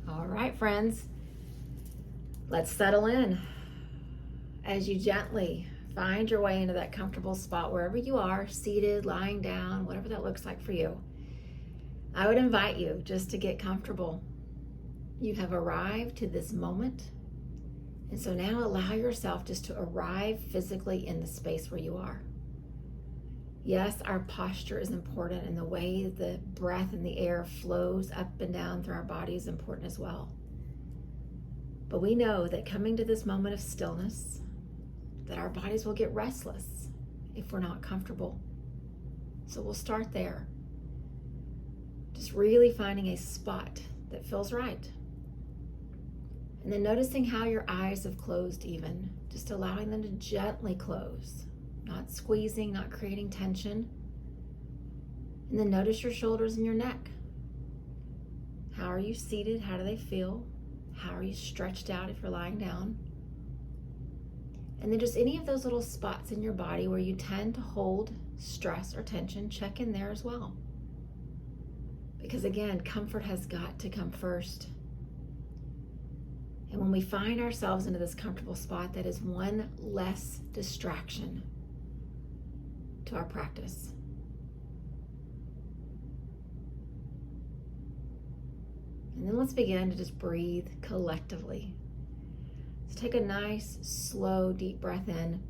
All right, friends, let's settle in as you gently find your way into that comfortable spot wherever you are, seated, lying down, whatever that looks like for you. I would invite you just to get comfortable. You have arrived to this moment, and so now allow yourself just to arrive physically in the space where you are. Yes, our posture is important, and the way the breath and the air flows up and down through our body is important as well. But we know that coming to this moment of stillness, that our bodies will get restless if we're not comfortable. So we'll start there. Just really finding a spot that feels right. And then noticing how your eyes have closed even, just allowing them to gently close, not squeezing, not creating tension. And then notice your shoulders and your neck. How are you seated? How do they feel? How are you stretched out if you're lying down? And then just any of those little spots in your body where you tend to hold stress or tension, check in there as well. Because again, comfort has got to come first. And when we find ourselves into this comfortable spot, that is one less distraction to our practice. And then let's begin to just breathe collectively. So take a nice, slow, deep breath in.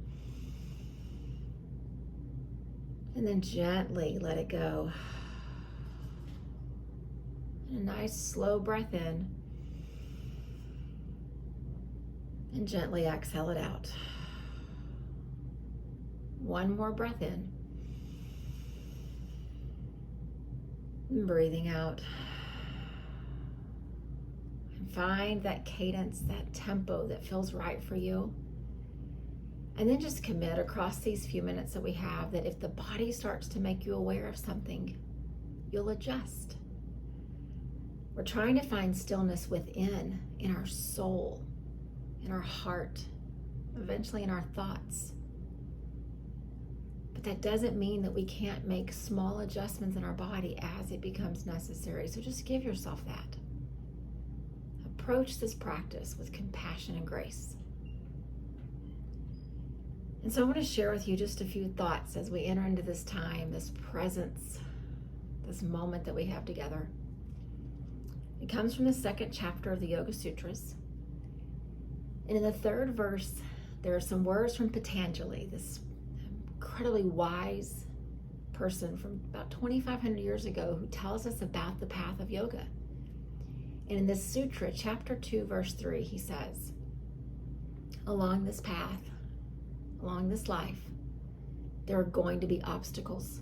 And then gently let it go. And a nice, slow breath in. And gently exhale it out. One more breath in. And breathing out. Find that cadence, that tempo that feels right for you. And then just commit across these few minutes that we have that if the body starts to make you aware of something, you'll adjust. We're trying to find stillness within, in our soul, in our heart, eventually in our thoughts. But that doesn't mean that we can't make small adjustments in our body as it becomes necessary. So just give yourself that. Approach this practice with compassion and grace. And so I want to share with you just a few thoughts as we enter into this time, this presence, this moment that we have together. It comes from the second chapter of the Yoga Sutras. And in the third verse, there are some words from Patanjali, this incredibly wise person from about 2,500 years ago who tells us about the path of yoga. And in this sutra, chapter 2, verse 3, he says, along this path, along this life, there are going to be obstacles.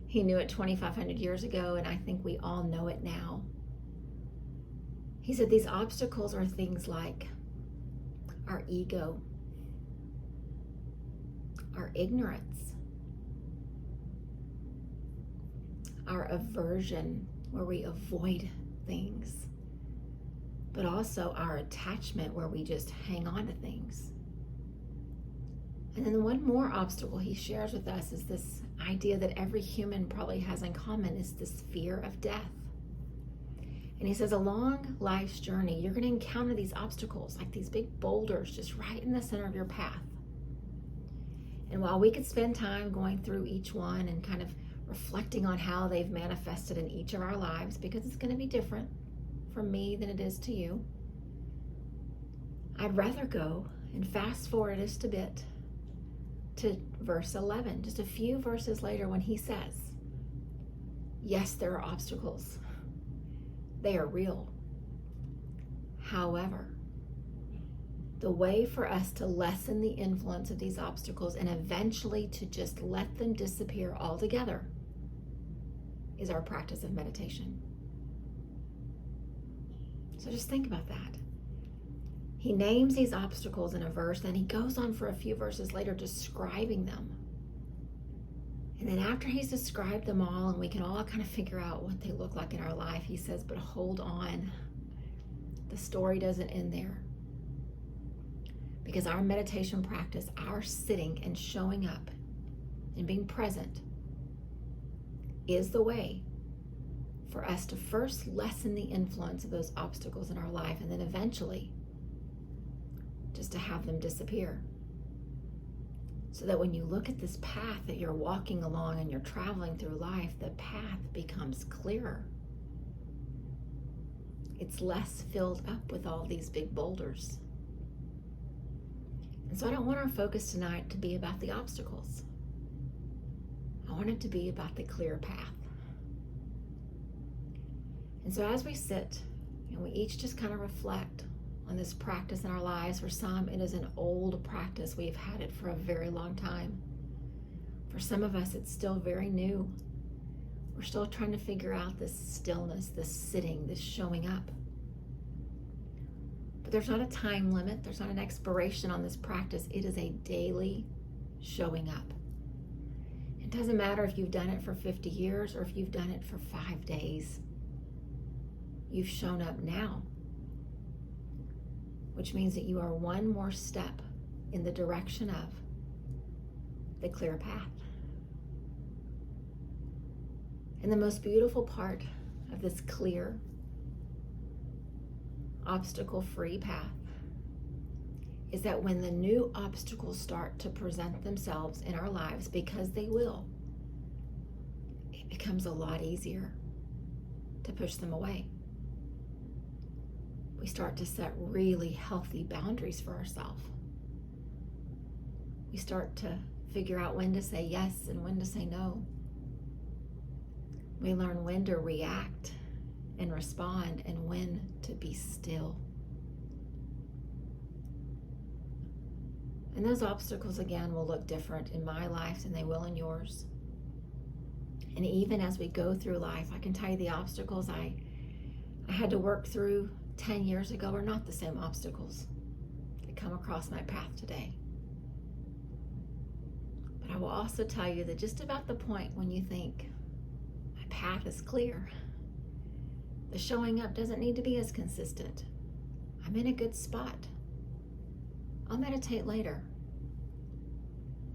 He knew it 2,500 years ago, and I think we all know it now. He said these obstacles are things like our ego, our ignorance, our aversion, where we avoid things, but also our attachment where we just hang on to things. And then one more obstacle he shares with us is this idea that every human probably has in common is this fear of death. And he says along life's journey, you're going to encounter these obstacles, like these big boulders just right in the center of your path. And while we could spend time going through each one and kind of reflecting on how they've manifested in each of our lives, because it's going to be different for me than it is to you, I'd rather go and fast forward just a bit to verse 11, just a few verses later, when he says, yes, there are obstacles. They are real. However, the way for us to lessen the influence of these obstacles and eventually to just let them disappear altogether is our practice of meditation. So just think about that. He names these obstacles in a verse, then he goes on for a few verses later describing them. And then after he's described them all, and we can all kind of figure out what they look like in our life, he says, but hold on. The story doesn't end there. Because our meditation practice, our sitting and showing up and being present, is the way for us to first lessen the influence of those obstacles in our life, and then eventually just to have them disappear. So that when you look at this path that you're walking along and you're traveling through life, the path becomes clearer. It's less filled up with all these big boulders. And so I don't want our focus tonight to be about the obstacles. I want it to be about the clear path. And so as we sit and we each just kind of reflect on this practice in our lives, for some it is an old practice. We've had it for a very long time. For some of us it's still very new. We're still trying to figure out this stillness, this sitting, this showing up. But there's not a time limit. There's not an expiration on this practice. It is a daily showing up. It doesn't matter if you've done it for 50 years or if you've done it for 5 days. You've shown up now, which means that you are one more step in the direction of the clear path. And the most beautiful part of this clear, obstacle-free path is that when the new obstacles start to present themselves in our lives, because they will, it becomes a lot easier to push them away. We start to set really healthy boundaries for ourselves. We start to figure out when to say yes and when to say no. We learn when to react and respond and when to be still. And those obstacles, again, will look different in my life than they will in yours. And even as we go through life, I can tell you the obstacles I had to work through 10 years ago are not the same obstacles that come across my path today. But I will also tell you that just about the point when you think, my path is clear, the showing up doesn't need to be as consistent. I'm in a good spot. I'll meditate later.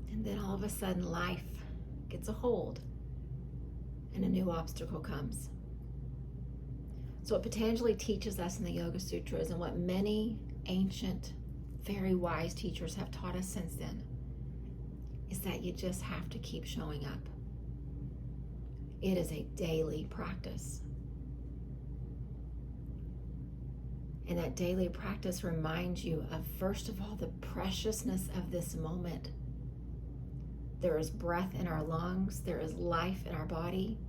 And then all of a sudden life gets a hold and a new obstacle comes. So what Patanjali teaches us in the Yoga Sutras, and what many ancient, very wise teachers have taught us since then, is that you just have to keep showing up. It is a daily practice. And that daily practice reminds you of, first of all, the preciousness of this moment. There is breath in our lungs, there is life in our body,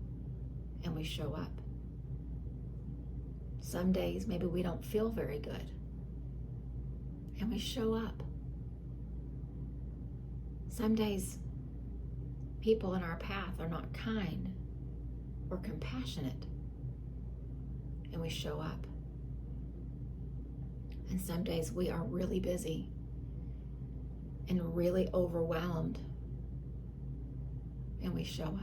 and we show up. Some days maybe we don't feel very good, and we show up. Some days people in our path are not kind or compassionate, and we show up. And some days we are really busy and really overwhelmed, and we show up.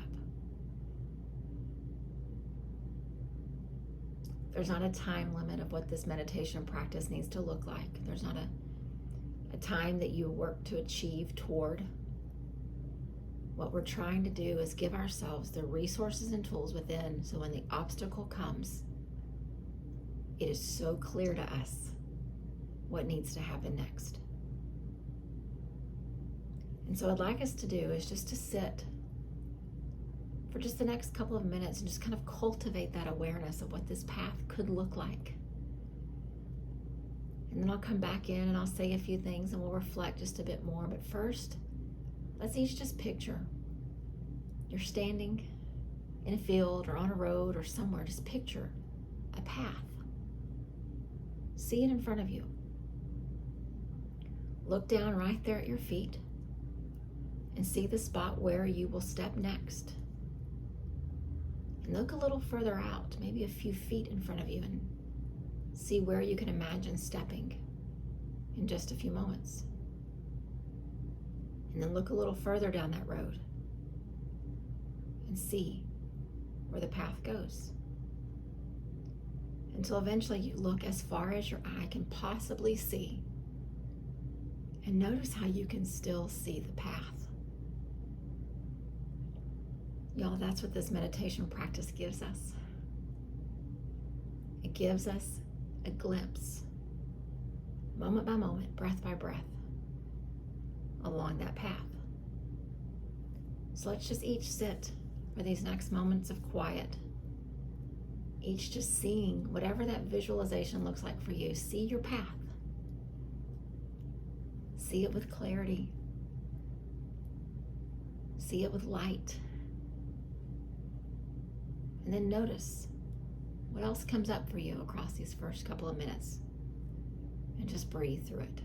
There's not a time limit of what this meditation practice needs to look like. There's not a time that you work to achieve toward. What we're trying to do is give ourselves the resources and tools within, so when the obstacle comes, it is so clear to us what needs to happen next. And so what I'd like us to do is just to sit for just the next couple of minutes and just kind of cultivate that awareness of what this path could look like. And then I'll come back in and I'll say a few things and we'll reflect just a bit more. But first, let's each just picture you're standing in a field or on a road or somewhere. Just picture a path. See it in front of you. Look down right there at your feet and see the spot where you will step next. And look a little further out, maybe a few feet in front of you, and see where you can imagine stepping in just a few moments. And then look a little further down that road and see where the path goes. Until eventually you look as far as your eye can possibly see, And notice how you can still see the path. Y'all, that's what this meditation practice gives us. It gives us a glimpse, moment by moment, breath by breath, along that path. So let's just each sit for these next moments of quiet. Each just seeing whatever that visualization looks like for you. See your path. See it with clarity. See it with light. And then notice what else comes up for you across these first couple of minutes. And just breathe through it.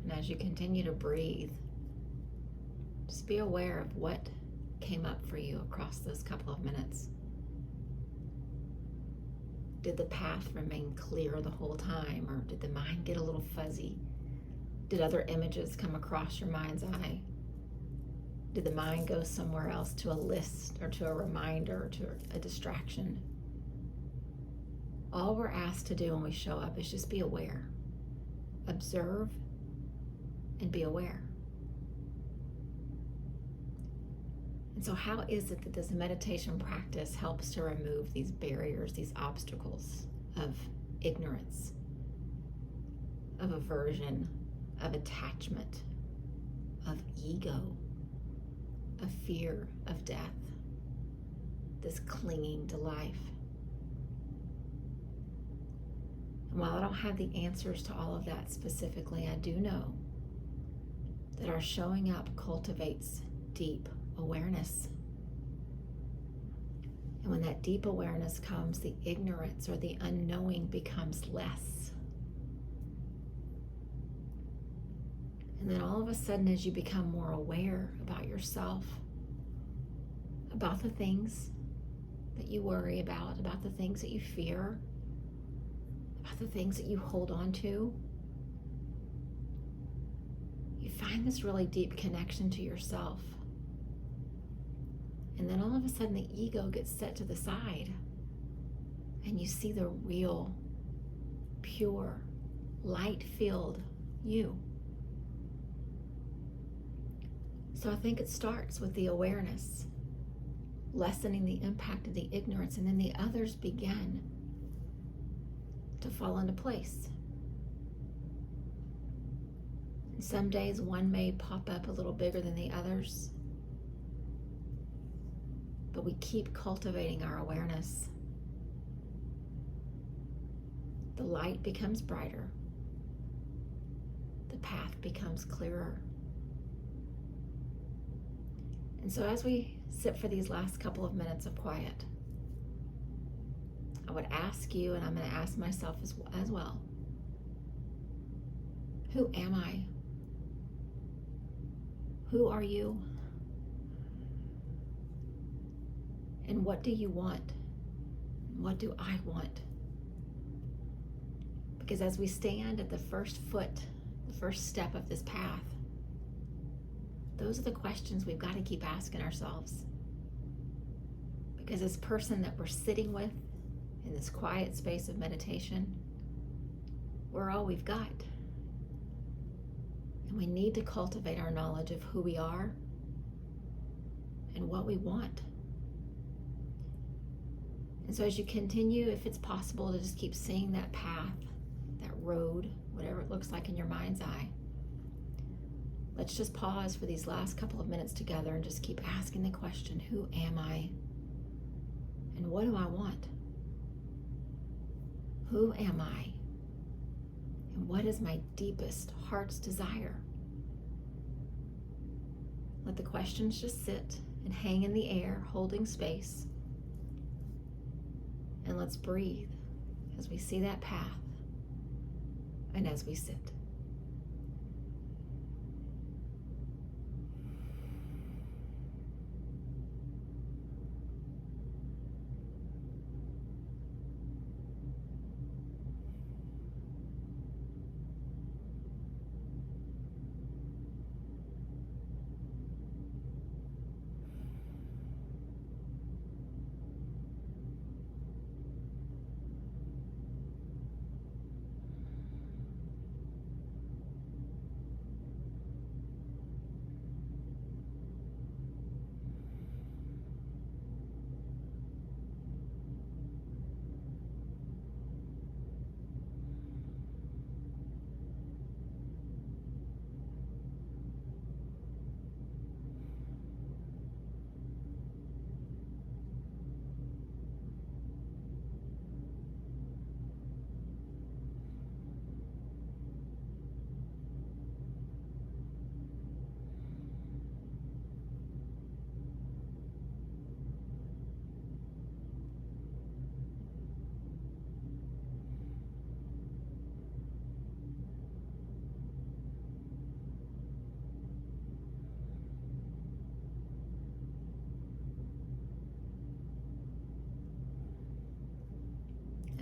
And as you continue to breathe, just be aware of what came up for you across those couple of minutes. Did the path remain clear the whole time, or did the mind get a little fuzzy? Did other images come across your mind's eye? Did the mind go somewhere else, to a list or to a reminder or to a distraction? All we're asked to do when we show up is just be aware. Observe and be aware. And so how is it that this meditation practice helps to remove these barriers, these obstacles of ignorance, of aversion, of attachment, of ego, of fear of death, this clinging to life? And while I don't have the answers to all of that specifically, I do know that our showing up cultivates deep awareness. And when that deep awareness comes, the ignorance or the unknowing becomes less. And then all of a sudden, as you become more aware about yourself, about the things that you worry about the things that you fear, about the things that you hold on to, you find this really deep connection to yourself. And then all of a sudden the ego gets set to the side and you see the real, pure, light-filled you. So I think it starts with the awareness, lessening the impact of the ignorance, and then the others begin to fall into place. And some days one may pop up a little bigger than the others, but we keep cultivating our awareness. The light becomes brighter. The path becomes clearer. And so as we sit for these last couple of minutes of quiet, I would ask you, and I'm going to ask myself as well, who am I? Who are you? And what do you want? What do I want? Because as we stand at the first foot, the first step of this path, those are the questions we've got to keep asking ourselves. Because this person that we're sitting with in this quiet space of meditation, we're all we've got. And we need to cultivate our knowledge of who we are and what we want. And so as you continue, if it's possible, to just keep seeing that path, that road, whatever it looks like in your mind's eye. Let's just pause for these last couple of minutes together and just keep asking the question, who am I? And what do I want? Who am I? And what is my deepest heart's desire? Let the questions just sit and hang in the air, holding space. And let's breathe as we see that path and as we sit.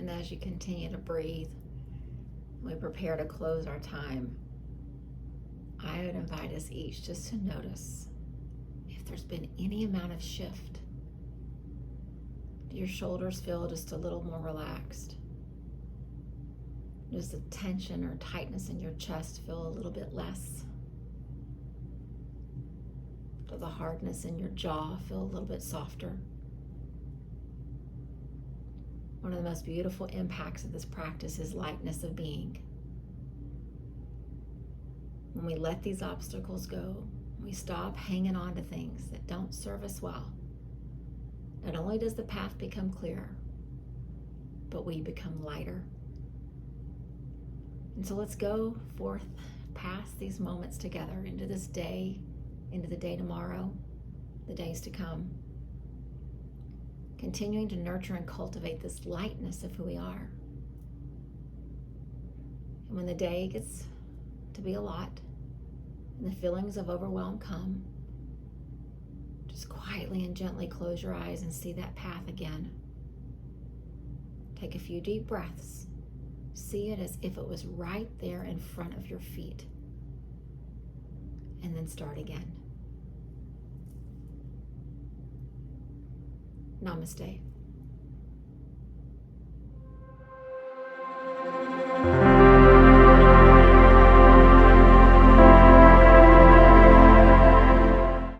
And as you continue to breathe, we prepare to close our time, I would invite us each just to notice if there's been any amount of shift. Do your shoulders feel just a little more relaxed? Does the tension or tightness in your chest feel a little bit less? Does the hardness in your jaw feel a little bit softer? One of the most beautiful impacts of this practice is lightness of being. When we let these obstacles go, we stop hanging on to things that don't serve us well. Not only does the path become clearer, but we become lighter. And so let's go forth past these moments together into this day, into the day tomorrow, the days to come. Continuing to nurture and cultivate this lightness of who we are. And when the day gets to be a lot and the feelings of overwhelm come, just quietly and gently close your eyes and see that path again. Take a few deep breaths. See it as if it was right there in front of your feet. And then start again. Namaste.